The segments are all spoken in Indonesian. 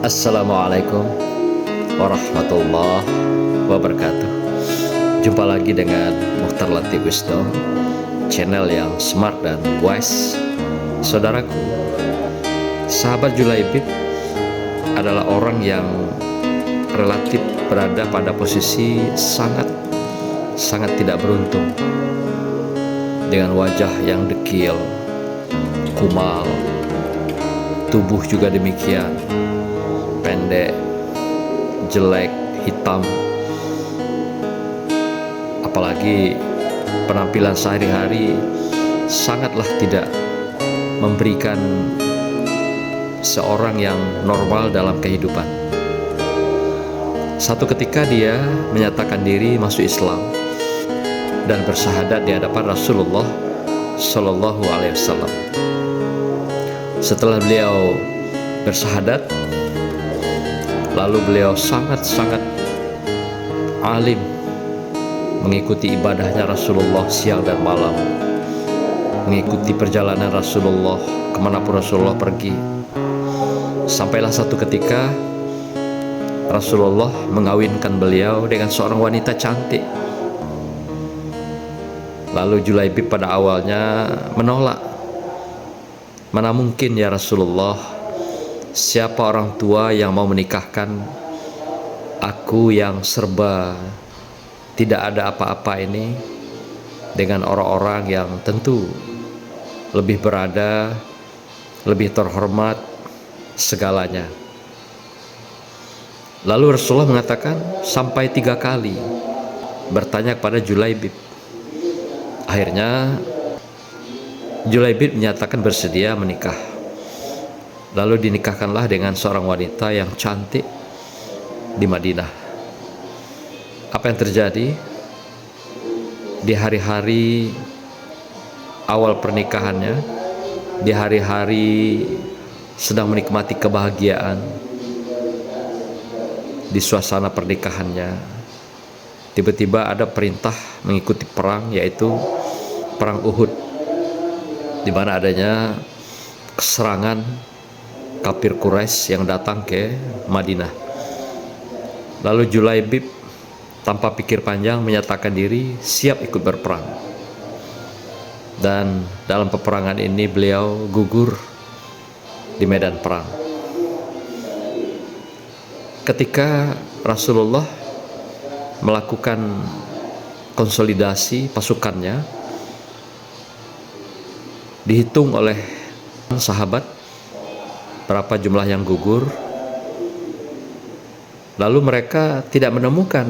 Assalamualaikum warahmatullahi wabarakatuh. Jumpa lagi dengan Mukhtar Latif Wisdom, channel yang smart dan wise. Saudaraku, sahabat Julaibib adalah orang yang relatif berada pada posisi sangat tidak beruntung, dengan wajah yang dekil, kumal, tubuh juga demikian, pendek, jelek, hitam. Apalagi penampilan sehari-hari sangatlah tidak memberikan seorang yang normal dalam kehidupan. Satu ketika dia menyatakan diri masuk Islam dan bersyahadat di hadapan Rasulullah Shallallahu Alaihi Wasallam. Setelah beliau bersyahadat, lalu beliau sangat alim mengikuti ibadahnya Rasulullah siang dan malam, mengikuti perjalanan Rasulullah kemanapun Rasulullah pergi. Sampailah satu ketika Rasulullah mengawinkan beliau dengan seorang wanita cantik. Lalu Julaibib pada awalnya menolak. Mana mungkin ya Rasulullah, siapa orang tua yang mau menikahkan aku yang serba tidak ada apa-apa ini dengan orang-orang yang tentu lebih berada, lebih terhormat segalanya. Lalu Rasulullah mengatakan sampai 3 kali bertanya kepada Julaibib. Akhirnya Julaibib menyatakan bersedia menikah. Lalu dinikahkanlah dengan seorang wanita yang cantik di Madinah. Apa yang terjadi? Di hari-hari awal pernikahannya, di hari-hari sedang menikmati kebahagiaan, di suasana pernikahannya, tiba-tiba ada perintah mengikuti perang, yaitu perang Uhud, di mana adanya serangan kafir Quraisy yang datang ke Madinah. Lalu Julaibib tanpa pikir panjang menyatakan diri siap ikut berperang. Dan dalam peperangan ini beliau gugur di medan perang. Ketika Rasulullah melakukan konsolidasi pasukannya, dihitung oleh sahabat berapa jumlah yang gugur. Lalu mereka tidak menemukan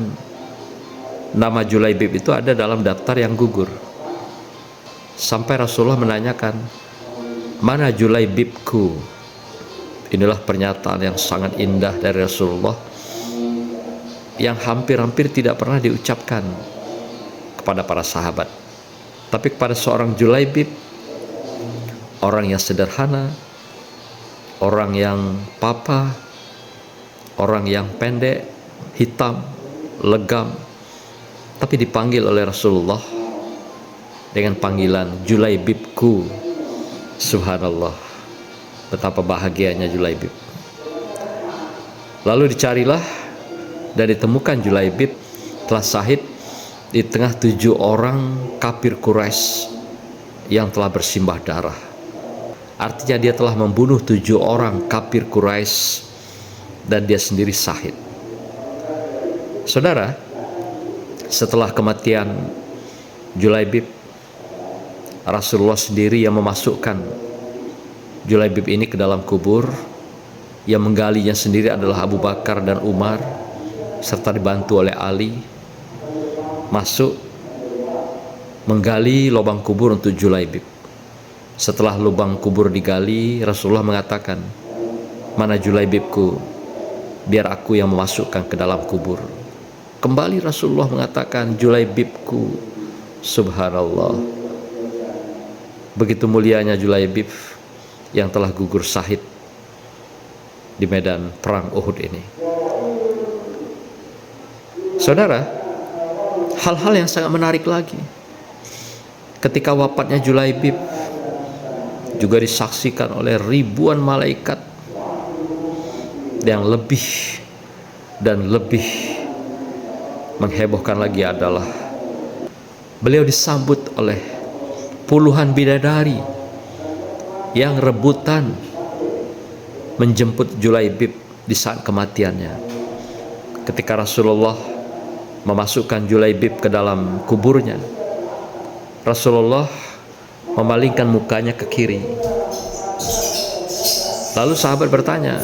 nama Julaibib itu ada dalam daftar yang gugur. Sampai Rasulullah menanyakan, mana Julaibibku? Inilah pernyataan yang sangat indah dari Rasulullah, yang hampir-hampir tidak pernah diucapkan kepada para sahabat. Tapi kepada seorang Julaibib, orang yang sederhana, orang yang papa, orang yang pendek, hitam, legam, tapi dipanggil oleh Rasulullah dengan panggilan Julaibibku. Subhanallah, betapa bahagianya Julaibib. Lalu dicarilah dan ditemukan Julaibib telah syahid di tengah 7 orang kafir Quraisy yang telah bersimbah darah. Artinya dia telah membunuh 7 orang kafir Quraisy dan dia sendiri syahid. Saudara, setelah kematian Julaibib, Rasulullah sendiri yang memasukkan Julaibib ini ke dalam kubur. Yang menggalinya sendiri adalah Abu Bakar dan Umar, serta dibantu oleh Ali. Masuk menggali lubang kubur untuk Julaibib. Setelah lubang kubur digali, Rasulullah mengatakan, mana Julaibibku? Biar aku yang memasukkan ke dalam kubur. Kembali Rasulullah mengatakan, Julaibibku. Subhanallah, begitu mulianya Julaibib yang telah gugur syahid di medan perang Uhud ini. Saudara, hal-hal yang sangat menarik lagi. Ketika wafatnya Julaibib, juga disaksikan oleh ribuan malaikat yang lebih dan lebih menghebohkan lagi adalah beliau disambut oleh puluhan bidadari yang rebutan menjemput Julaibib di saat kematiannya. Ketika Rasulullah memasukkan Julaibib ke dalam kuburnya, Rasulullah memalingkan mukanya ke kiri. Lalu sahabat bertanya,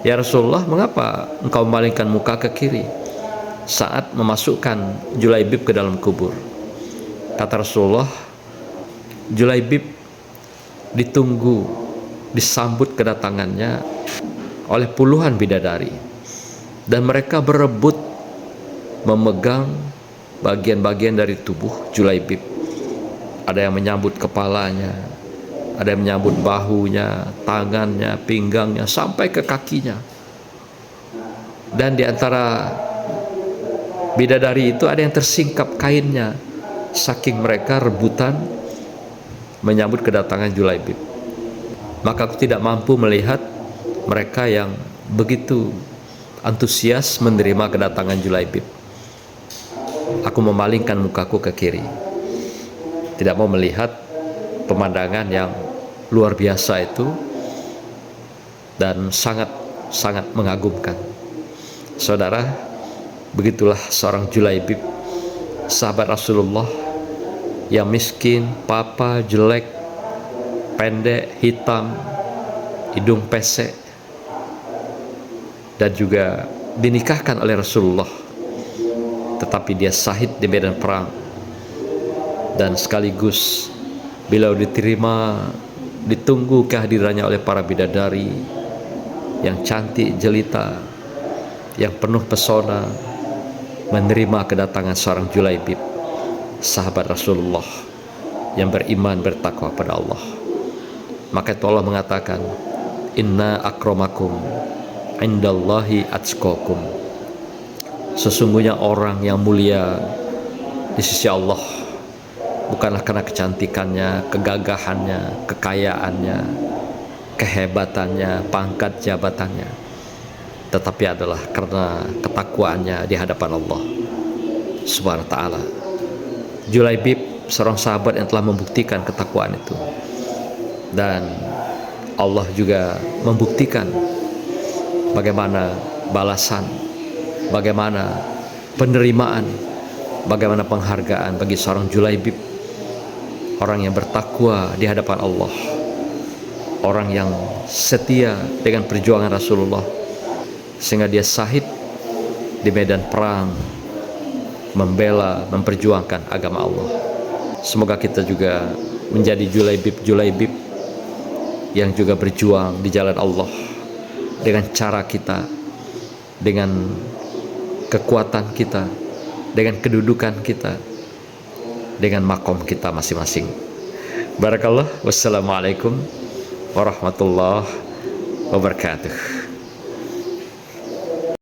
"Ya Rasulullah, mengapa engkau memalingkan muka ke kiri saat memasukkan Julaibib ke dalam kubur?" Kata Rasulullah, Julaibib ditunggu, disambut kedatangannya oleh puluhan bidadari, dan mereka berebut memegang bagian-bagian dari tubuh Julaibib. Ada yang menyambut kepalanya, ada yang menyambut bahunya, tangannya, pinggangnya, sampai ke kakinya. Dan di antara bidadari itu ada yang tersingkap kainnya, saking mereka rebutan menyambut kedatangan Julaibib. Maka aku tidak mampu melihat mereka yang begitu antusias menerima kedatangan Julaibib. Aku memalingkan mukaku ke kiri, tidak mau melihat pemandangan yang luar biasa itu dan sangat mengagumkan. Saudara, begitulah seorang Julaibib, sahabat Rasulullah yang miskin, papa, jelek, pendek, hitam, hidung pesek, dan juga dinikahkan oleh Rasulullah, tetapi dia syahid di medan perang. Dan sekaligus beliau diterima, ditunggu kehadirannya oleh para bidadari yang cantik jelita, yang penuh pesona, menerima kedatangan seorang Julaibib, sahabat Rasulullah yang beriman bertakwa pada Allah. Maka itu Allah mengatakan, "Inna akramakum indallahi atqakum." Sesungguhnya orang yang mulia di sisi Allah bukanlah karena kecantikannya, kegagahannya, kekayaannya, kehebatannya, pangkat jabatannya, tetapi adalah karena ketakwaannya di hadapan Allah Subhanahu wa ta'ala. Julaibib seorang sahabat yang telah membuktikan ketakwaan itu, dan Allah juga membuktikan bagaimana balasan, bagaimana penerimaan, bagaimana penghargaan bagi seorang Julaibib, orang yang bertakwa di hadapan Allah, orang yang setia dengan perjuangan Rasulullah sehingga dia syahid di medan perang membela, memperjuangkan agama Allah. Semoga kita juga menjadi Julaibib yang juga berjuang di jalan Allah dengan cara kita, dengan kekuatan kita, dengan kedudukan kita, dengan makom kita masing-masing. Barakallah. Wassalamualaikum warahmatullahi wabarakatuh.